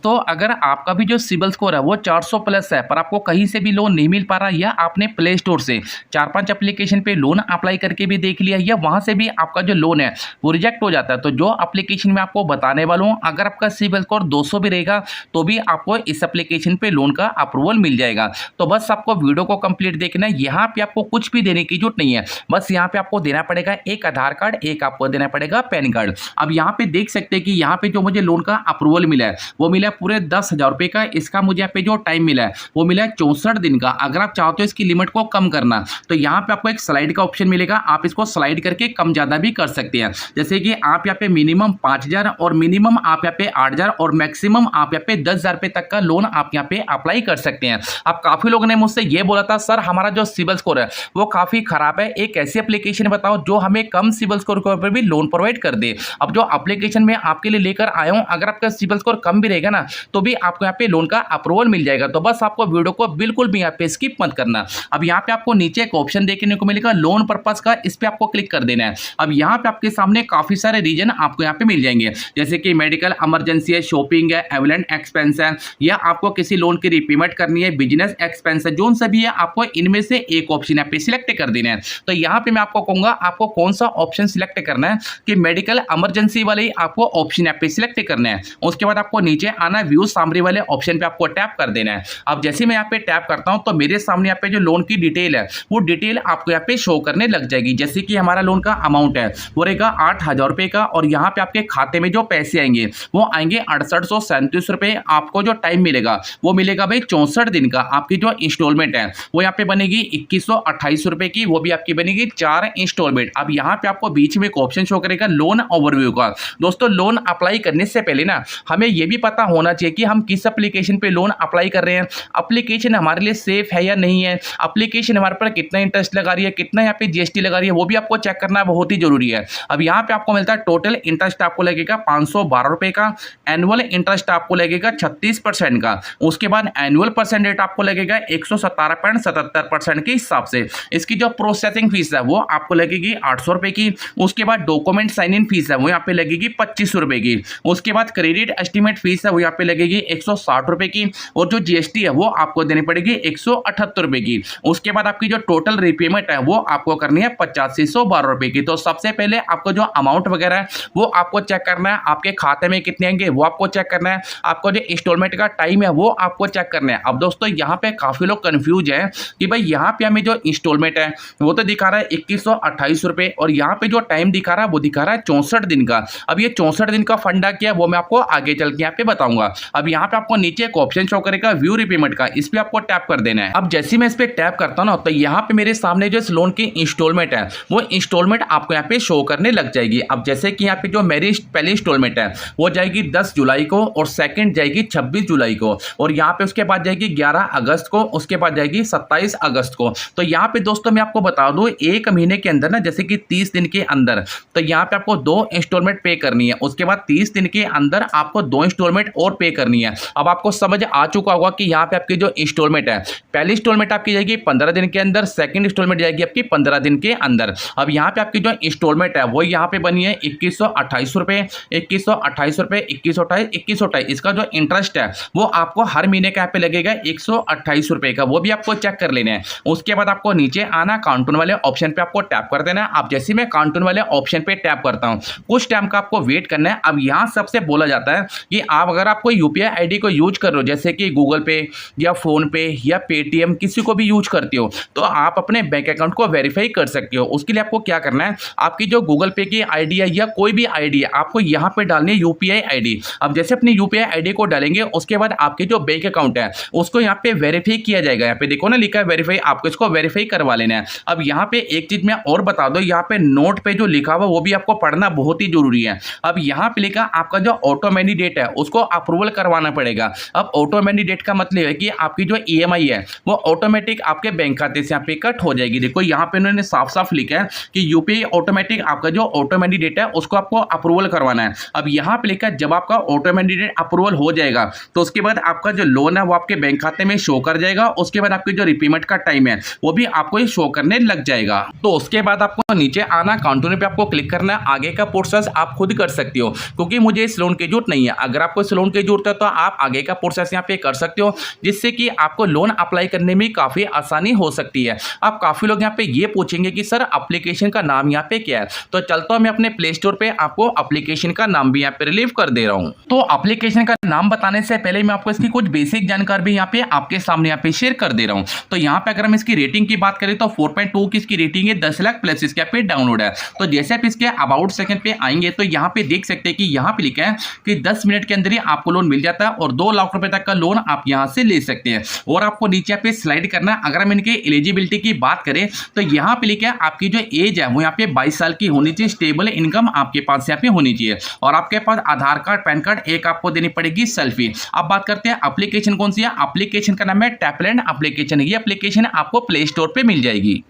तो अगर आपका भी जो सिबिल स्कोर है वो 400 प्लस है पर आपको कहीं से भी लोन नहीं मिल पा रहा या आपने प्ले स्टोर से 4-5 एप्लीकेशन पे लोन अप्लाई करके भी देख लिया या वहां से भी आपका जो लोन है वो रिजेक्ट हो जाता है, तो जो एप्लीकेशन में आपको बताने वाला हूँ, अगर आपका सिबिल स्कोर 200 भी रहेगा तो भी आपको इस एप्लीकेशन पे लोन का अप्रूवल मिल जाएगा। तो बस आपको वीडियो को कंप्लीट देखना है, यहाँ पे आपको कुछ भी देने की जरूरत नहीं है। बस यहाँ पे आपको देना पड़ेगा एक आधार कार्ड, एक आपको देना पड़ेगा पैन कार्ड। अब यहाँ पे देख सकते हैं कि यहाँ पे जो मुझे लोन का अप्रूवल मिला है वो मिला है पूरे 10,000 रुपए का। इसका मुझे यहाँ पे जो टाइम मिला है वो मिला है 64 दिन का। अगर आप चाहते हो इसकी लिमिट को कम करना तो यहाँ पे आपको एक स्लाइड का ऑप्शन मिलेगा, आप इसको स्लाइड करके कम ज्यादा भी कर सकते हैं। जैसे कि आप यहाँ पे मिनिमम 5,000 और मिनिमम आप यहाँ पे 8,000 और मैक्सिमम आप यहाँ पे 10,000 रुपए तक का लोन आप यहाँ पे अप्लाई कर सकते हैं। अब काफी लोगों ने मुझसे ये बोला था सर हमारा जो सिबिल स्कोर है वो काफी खराब है, एक ऐसी एप्लीकेशन बताओ जो हमें कम सिबिल स्कोर के ऊपर भी लोन प्रोवाइड कर दे। अब जो एप्लीकेशन में आपके लिए लेकर आया हूं, अगर आपका सिबिल स्कोर कम भी रहेगा ना तो भी आपको यहाँ पे लोन का अप्रूवल मिल जाएगा। तो बस आपको वीडियो को बिल्कुल भी यहाँ पे स्किप मत करना। अब यहाँ पे आपको नीचे एक ऑप्शन देखने को मिलेगा लोन पर्पस का, इस पे आपको क्लिक कर देना है। अब यहाँ पे आपके सामने काफी सारे रीजन आपको यहाँ पे मिल जाएंगे, जैसे कि मेडिकल इमरजेंसी है, शॉपिंग है, एविडेंट एक्सपेंस है, या आपको किसी लोन की रीपेमेंट करनी है, बिजनेस एक्सपेंस है, जो सभी है आपको इनमें से एक ऑप्शन यहाँ पे सिलेक्ट कर देना है। तो यहाँ पे मैं आपको कहूंगा आपको कौन सा ऑप्शन सिलेक्ट करना है कि मेडिकल इमरजेंसी वाले आपको ऑप्शन यहाँ पे सिलेक्ट करना है। उसके बाद आपको नीचे आना व्यू सामरी वाले ऑप्शन पे आपको टैप कर देना है। अब जैसे मैं यहाँ पे टैप करता हूं तो मेरे सामने यहाँ पे जो लोन की डिटेल है वो डिटेल आपको यहाँ पे शो करने लग जाएगी। जैसे कि हमारा लोन का अमाउंट है वो रहेगा 8,000 रुपए का और यहाँ पे आपके खाते में जो पैसे आएंगे वो आएंगे 6837 रुपए। आपको जो टाइम मिलेगा वो मिलेगा भाई 64 दिन का। आपकी जो इंस्टॉलमेंट है वो यहाँ पे बनेगी 2128 रुपए की, वो भी आपकी बनेगी 4 इंस्टॉलमेंट। अब यहाँ पे आपको बीच में एक ऑप्शन शो करेगा लोन ओवरव्यू का। दोस्तों लोन अप्लाई करने से पहले ना हमें ये भी पता होना चाहिए कि हम किस एप्लीकेशन पे लोन अप्लाई कर रहे हैं, एप्लीकेशन हमारे लिए सेफ है या नहीं है, एप्लीकेशन हमारे पर कितना इंटरेस्ट लगा रही है, कितना यहाँ पे जीएसटी लगा रही है, वो भी आपको चेक करना बहुत ही जरूरी है। अब यहाँ पे आपको मिलता है टोटल इंटरेस्ट आपको लगेगा 512 रुपए का, एनुअल इंटरेस्ट आपको लगेगा 36% का, उसके बाद एनुअल परसेंट रेट आपको लगेगा 117.77% के हिसाब से। इसकी जो प्रोसेसिंग फीस है वो आपको लगेगी 800 रुपए की। उसके बाद डॉक्यूमेंट साइन इन फीस है वो यहाँ पे लगेगी 25 रुपए की। उसके बाद क्रेडिट एस्टीमेट फीस है वो यहाँ पे लगेगी 160 रुपए की और जो जीएसटी है वो आपको देनी पड़ेगी 178 रुपए की। उसके बाद आपकी जो टोटल रिपेमेंट है वो आपको करनी है 8512 रुपए की। तो सबसे पहले आपको जो अमाउंट वगैरह है वो आपको चेक करना है, आपके खाते में कितने आएंगे वो आपको चेक करना है, आपको जो इंस्टॉलमेंट का टाइम है वो आपको चेक करना है। अब दोस्तों यहाँ पे काफी लोग कंफ्यूज है कि भाई यहाँ पे हमें जो इंस्टॉलमेंट है वो तो दिखा रहा है 2128 रुपए और यहाँ पे जो टाइम दिखा रहा है वो दिखा रहा है 64 दिन का। अब ये 64 दिन का फंडा क्या है वो मैं आपको आगे चल के यहाँ पे बताऊंगा। अब यहाँ पे आपको नीचे एक ऑप्शन शो करेगा व्यू रिपेमेंट का, इस पे आपको टैप कर देना है। अब जैसे मैं इस पे टैप करता हूँ ना तो यहाँ पे मेरे सामने जो इस लोन की इंस्टॉलमेंट है वो इंस्टॉलमेंट आपको यहाँ पे शो करने लग जाएगी। अब जैसे कि यहाँ पे जो मेरी पहली इंस्टॉलमेंट है वो जाएगी 10 जुलाई को और सेकंड जाएगी 26 जुलाई को और यहाँ पे उसके बाद जाएगी 11 अगस्त को, उसके बाद जाएगी 27 अगस्त को। तो यहाँ पे दोस्तों मैं आपको बता दूं एक महीने के अंदर ना जैसे कि 30 दिन के अंदर तो यहाँ पे आपको 2 इंस्टॉलमेंट पे करनी है, उसके बाद 30 दिन के अंदर आपको 2 इंस्टॉलमेंट और पे करनी है। अब आपको समझ आ चुका होगा कि यहाँ पे आपकी जो इंस्टॉलमेंट है पहली इंस्टॉलमेंट आपकी जाएगी 15 दिन के अंदर, सेकंड इंस्टॉलमेंट जाएगी आपकी 15 दिन के अंदर। अब यहाँ पे आपकी जो इंस्टॉलमेंट है वो यहाँ पे बनी है 2128 रुपए, 2128 रुपए, 2128। इसका जो इंटरेस्ट है वो आपको हर महीने का यहाँ पे लगेगा 128 रुपए का, वो भी आपको चेक कर लेना है। उसके बाद आपको नीचे आना काउंटन वाले ऑप्शन पे आपको टैप कर देना है। अब जैसे मैं काउंटन वाले ऑप्शन पे टैप करता हूँ कुछ टाइम का आपको वेट करना है। अब यहाँ सबसे बोला जाता है कि आप अगर आपको यूपीआई आईडी को यूज कर रहे हो जैसे कि गूगल पे या फोन पे या पेटीएम किसी को भी यूज करते हो तो आप अपने बैंक अकाउंट को वेरीफाई कर सकते हो। उसके लिए आपको क्या करना है, आपकी जो गूगल पे की आईडी है या कोई भी आईडी है आपको यहाँ पे डालनी है यूपीआई आईडी। अब जैसे अपनी यूपीआई आईडी को डालेंगे उसके बाद आपके जो बैंक अकाउंट है उसको यहाँ पे वेरीफाई किया जाएगा। यहाँ पे देखो ना लिखा है वेरीफाई, आपको इसको वेरीफाई करवा लेना है। अब यहाँ पे एक चीज मैं और बता दो, यहाँ पे नोट पे जो लिखा हुआ वो भी आपको पढ़ना बहुत ही जरूरी है। अब यहाँ पे लिखा आपका जो ऑटो मैंडेट है उसको अप्रूवल करवाना पड़ेगा। अब ऑटो मैंडेट का मतलब है कि आपकी जो ईएमआई है वो ऑटोमेटिक आपके बैंक खाते से यहाँ पे कट हो जाएगी। देखो यहाँ पे उन्होंने साफ साफ लिखा है कि यूपीआई ऑटोमेटिक आपका जो ऑटो मैंडेट है उसको आपको अप्रूवल करवाना है। अब यहाँ पे लिखा है जब आपका ऑटो मैंडेट अप्रूवल हो जाएगा तो उसके बाद आपका जो लोन है वो आपके बैंक खाते में शो कर जाएगा। उसके बाद आपकी जो रिपेमेंट का टाइम है वो भी आपको शो करने लग जाएगा। तो उसके बाद आपको नीचे आना कंटिन्यू पे आपको क्लिक करना है। आगे का प्रोसेस आप खुद कर सकते हो क्योंकि मुझे इस लोन की जरूरत नहीं है। अगर आपको इस लोन की जरूरत है तो आप आगे का प्रोसेस यहाँ पे कर सकते हो, जिससे कि आपको लोन अप्लाई करने में काफी आसानी हो सकती है। अब काफी लोग यहाँ पे ये पूछेंगे कि सर एप्लीकेशन का नाम यहाँ पे क्या है, तो चलता हूं मैं अपने प्ले स्टोर पे आपको एप्लीकेशन का नाम भी यहाँ पे रिलीव कर दे रहा हूं। तो एप्लीकेशन का नाम बताने से पहले मैं आपको इसकी कुछ बेसिक जानकारी भी यहाँ पे आपके सामने यहाँ पे शेयर कर दे रहा हूं। तो यहाँ पे अगर हम इसकी रेटिंग की बात करें तो 4.2 की इसकी रेटिंग है, 10 लाख प्लस इसके पे डाउनलोड है। तो जैसे आप इसके अबाउट सेकंड पे आएंगे तो यहाँ पे देख सकते हैं कि यहाँ पे लिखा है कि 10 मिनट के अंदर ही आपको लोन मिल जाता है और 2 लाख रुपए तक का लोन आप यहाँ से ले सकते हैं। और आपको नीचे पे स्लाइड करना, अगर हम इनके एलिजिबिलिटी की बात करें तो यहाँ पे लिखा है आपकी जो एज है वो यहाँ पे 22 साल की होनी चाहिए, स्टेबल इनकम आपके पास यहाँ पे होनी चाहिए और आपके पास आधार कार्ड, पैन कार्ड, एक आपको देनी पड़ेगी सेल्फी। अब बात करते हैं एप्लीकेशन कौन सी है। एप्लीकेशन का नाम है टैपलैंड एप्लीकेशन। ये एप्लीकेशन आपको प्ले स्टोर पे मिल जाएगी।